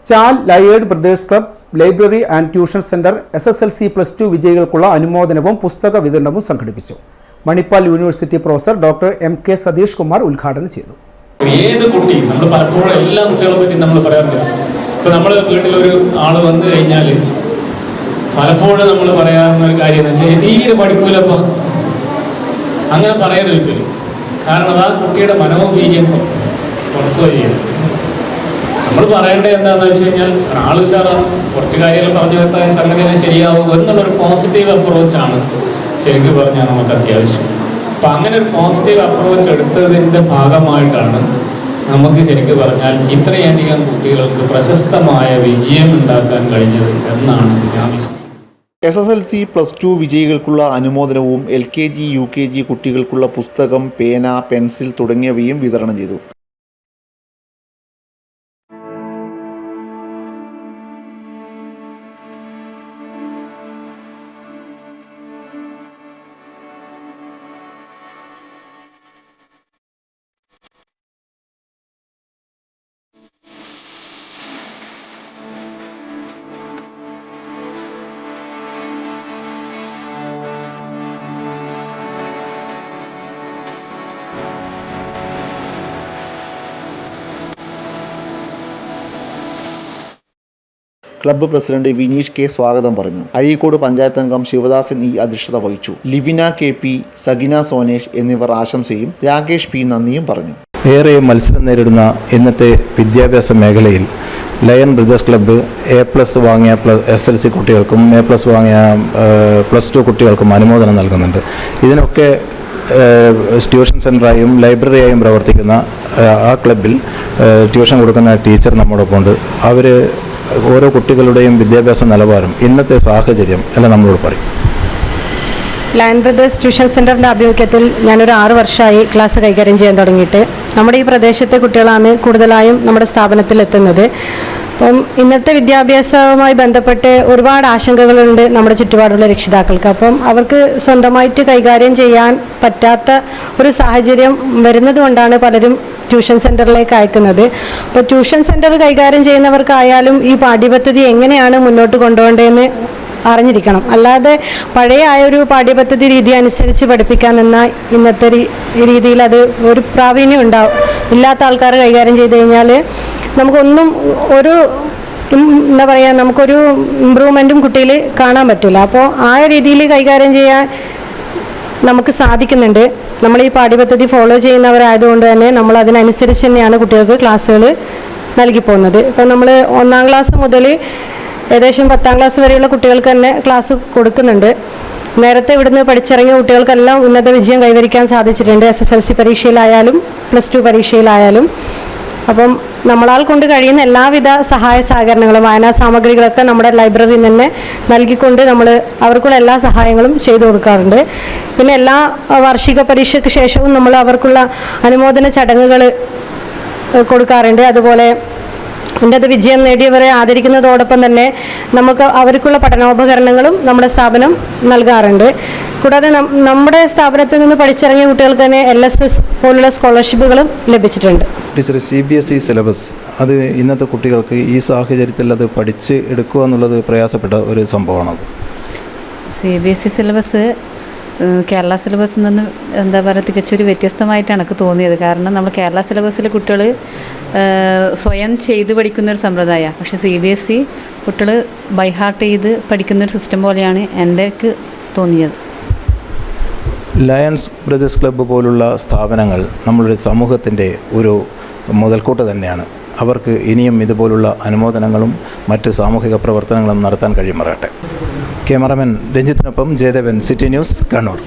Chal layered brothers club library and tuition centre SSLC+2 വിജയികൾക്കുള്ള അനുമോദനവും പുസ്തക വിതരണവും സംഘടിപ്പിച്ചു. Manipal university professor doctor MK Satheesh Kumar ഉദ്ഘാടനം ചെയ്തു. ഏത് കുട്ടി നമ്മൾ പലപ്പോഴും എല്ലാ കുട്ടികളെ പറ്റി നമ്മൾ പറയാറുണ്ട്. ഇപ്പോൾ നമ്മുടെ വീട്ടിലൊരു ആൾ വന്നു കഴിഞ്ഞാൽ പലപ്പോഴും നമ്മൾ പറയാവുന്ന ഒരു കാര്യം എന്ന് വെച്ചാൽ തീരെ പഠിക്കൂലപ്പം അങ്ങനെ പറയരുത്. കാരണം ആ കുട്ടിയുടെ മനോവീര്യം പുറത്തു വരികയാണ്. നമ്മൾ പറയേണ്ടത് എന്താണെന്ന് വെച്ച് കഴിഞ്ഞാൽ ആൾ ഉഷാറാണ്, കുറച്ച് കാര്യങ്ങൾ പറഞ്ഞു വെത്താൻ സംഗതിയെല്ലാം ശരിയാവും എന്നുള്ളൊരു പോസിറ്റീവ് അപ്രോച്ചാണ് ശരിക്കും പറഞ്ഞാൽ നമുക്ക് അത്യാവശ്യം. അപ്പം അങ്ങനെ ഒരു പോസിറ്റീവ് അപ്രോച്ച് എടുത്തതിൻ്റെ ഭാഗമായിട്ടാണ് നമുക്ക് ശരിക്കും പറഞ്ഞാൽ ഇത്രയധികം കുട്ടികൾക്ക് പ്രശസ്തമായ വിജയം ഉണ്ടാക്കാൻ കഴിഞ്ഞത് എന്നാണ് ഞാൻ വിശ്വസിക്കുന്നത്. SSLC+2 വിജയികൾക്കുള്ള അനുമോദനവും LKG UKG കുട്ടികൾക്കുള്ള പുസ്തകം, പേന, പെൻസിൽ തുടങ്ങിയവയും വിതരണം ചെയ്തു. ക്ലബ്ബ് പ്രസിഡന്റ് വിനീഷ് K സ്വാഗതം പറഞ്ഞു. അഴീക്കോട് പഞ്ചായത്ത് അംഗം ശിവദാസൻ E അധ്യക്ഷത വഹിച്ചു. ലിവിന KP, സഗിന സോനേഷ് എന്നിവർ ആശംസയും രാകേഷ് P നന്ദിയും പറഞ്ഞു. ഏറെ മത്സരം നേരിടുന്ന ഇന്നത്തെ വിദ്യാഭ്യാസ മേഖലയിൽ ലയൺ ബ്രദേഴ്സ് ക്ലബ്ബ് A+ വാങ്ങിയ SSLC കുട്ടികൾക്കും A+ വാങ്ങിയ +2 കുട്ടികൾക്കും അനുമോദനം നൽകുന്നുണ്ട്. ഇതിനൊക്കെ ട്യൂഷൻ സെൻ്ററായും ലൈബ്രറിയായും പ്രവർത്തിക്കുന്ന ആ ക്ലബ്ബിൽ ട്യൂഷൻ കൊടുക്കുന്ന ടീച്ചർ നമ്മോടൊപ്പം ഉണ്ട്. അവർ ഓരോ കുട്ടികളുടെയും വിദ്യാഭ്യാസ നിലവാരം, ഇന്നത്തെ സാഹചര്യം എല്ലാം നമ്മളോട് പറയും. ലയൺ ബ്രദേഴ്സ് ട്യൂഷൻ സെൻ്ററിൻ്റെ ആഭിമുഖ്യത്തിൽ ഞാനൊരു 6 വർഷമായി ക്ലാസ് കൈകാര്യം ചെയ്യാൻ തുടങ്ങിയിട്ട്. നമ്മുടെ ഈ പ്രദേശത്തെ കുട്ടികളാണ് കൂടുതലായും നമ്മുടെ സ്ഥാപനത്തിൽ എത്തുന്നത്. അപ്പം ഇന്നത്തെ വിദ്യാഭ്യാസവുമായി ബന്ധപ്പെട്ട് ഒരുപാട് ആശങ്കകളുണ്ട് നമ്മുടെ ചുറ്റുപാടുള്ള രക്ഷിതാക്കൾക്ക്. അപ്പം അവർക്ക് സ്വന്തമായിട്ട് കൈകാര്യം ചെയ്യാൻ പറ്റാത്ത ഒരു സാഹചര്യം വരുന്നത് കൊണ്ടാണ് പലരും ട്യൂഷൻ സെൻ്ററിലേക്ക് അയക്കുന്നത്. അപ്പോൾ ട്യൂഷൻ സെൻ്റർ കൈകാര്യം ചെയ്യുന്നവർക്കായാലും ഈ പാഠ്യപദ്ധതി എങ്ങനെയാണ് മുന്നോട്ട് കൊണ്ടുപോകേണ്ടതെന്ന് അറിഞ്ഞിരിക്കണം. അല്ലാതെ പഴയ ഒരു പാഠ്യപദ്ധതി രീതി അനുസരിച്ച് പഠിപ്പിക്കാൻ നിന്നാൽ ഇന്നത്തെ രീതിയിൽ അത് ഒരു പ്രാവീണ്യം ഉണ്ടാവും. ഇല്ലാത്ത ആൾക്കാർ കൈകാര്യം ചെയ്ത് കഴിഞ്ഞാൽ നമുക്കൊന്നും എന്താ പറയുക, നമുക്കൊരു ഇമ്പ്രൂവ്മെൻറ്റും കുട്ടിയിൽ കാണാൻ പറ്റില്ല. അപ്പോൾ ആ രീതിയിൽ കൈകാര്യം ചെയ്യാൻ നമുക്ക് സാധിക്കുന്നുണ്ട്. നമ്മൾ ഈ പാഠ്യപദ്ധതി ഫോളോ ചെയ്യുന്നവരായതുകൊണ്ട് തന്നെ നമ്മൾ അതിനനുസരിച്ച് തന്നെയാണ് കുട്ടികൾക്ക് ക്ലാസ്സുകൾ നൽകി പോകുന്നത്. ഇപ്പം നമ്മൾ 1ാം ക്ലാസ് മുതൽ ഏകദേശം 10ാം ക്ലാസ് വരെയുള്ള കുട്ടികൾക്ക് തന്നെ ക്ലാസ് കൊടുക്കുന്നുണ്ട്. നേരത്തെ ഇവിടുന്ന് പഠിച്ചിറങ്ങിയ കുട്ടികൾക്കെല്ലാം ഉന്നത വിജയം കൈവരിക്കാൻ സാധിച്ചിട്ടുണ്ട്, SSLC പരീക്ഷയിലായാലും +2 പരീക്ഷയിലായാലും. അപ്പം നമ്മളാൽ കൊണ്ട് കഴിയുന്ന എല്ലാവിധ സഹായ സഹകരണങ്ങളും വായനാ സാമഗ്രികളൊക്കെ നമ്മുടെ ലൈബ്രറിയിൽ തന്നെ നൽകിക്കൊണ്ട് നമ്മൾ അവർക്കുള്ള എല്ലാ സഹായങ്ങളും ചെയ്തു കൊടുക്കാറുണ്ട്. പിന്നെ എല്ലാ വാർഷിക പരീക്ഷയ്ക്ക് ശേഷവും നമ്മൾ അവർക്കുള്ള അനുമോദന ചടങ്ങുകൾ കൊടുക്കാറുണ്ട്. അതുപോലെ ഉന്നത വിജയം നേടിയവരെ ആദരിക്കുന്നതോടൊപ്പം തന്നെ നമുക്ക് അവർക്കുള്ള പഠനോപകരണങ്ങളും നമ്മുടെ സ്ഥാപനം നൽകാറുണ്ട്. കൂടാതെ നമ്മുടെ സ്ഥാപനത്തിൽ നിന്ന് പഠിച്ചിറങ്ങിയ കുട്ടികൾക്ക് തന്നെ LSS പോലുള്ള സ്കോളർഷിപ്പുകളും ലഭിച്ചിട്ടുണ്ട്. ടീച്ചർ, CBSE സിലബസ് അത് ഇന്നത്തെ കുട്ടികൾക്ക് ഈ സാഹചര്യത്തിൽ അത് പഠിച്ച് എടുക്കുക എന്നുള്ളത് പ്രയാസപ്പെട്ട ഒരു സംഭവമാണത്. CBSE സിലബസ് കേരള സിലബസിൽ നിന്ന് എന്താ പറയുക തികച്ചൊരു വ്യത്യസ്തമായിട്ടാണ് എനിക്ക് തോന്നിയത്. കാരണം നമ്മൾ കേരള സിലബസിലെ കുട്ടികൾ സ്വയം ചെയ്ത് പഠിക്കുന്നൊരു സമ്പ്രദായമാണ്. പക്ഷേ CBSE കുട്ടികൾ ബൈഹാർട്ട് ചെയ്ത് പഠിക്കുന്നൊരു സിസ്റ്റം പോലെയാണ് എനിക്ക് തോന്നിയത്. ലയൺസ് ബ്രദേഴ്സ് ക്ലബ്ബ് പോലുള്ള സ്ഥാപനങ്ങൾ നമ്മളുടെ സമൂഹത്തിൻ്റെ ഒരു മുതൽക്കൂട്ട് തന്നെയാണ്. അവർക്ക് ഇനിയും ഇതുപോലുള്ള അനുമോദനങ്ങളും മറ്റ് സാമൂഹിക പ്രവർത്തനങ്ങളും നടത്താൻ കഴിയുമാറാട്ടെ. ക്യാമറമാൻ രഞ്ജിത്തിനൊപ്പം ജയദേവൻ, സിറ്റി ന്യൂസ്, കണ്ണൂർ.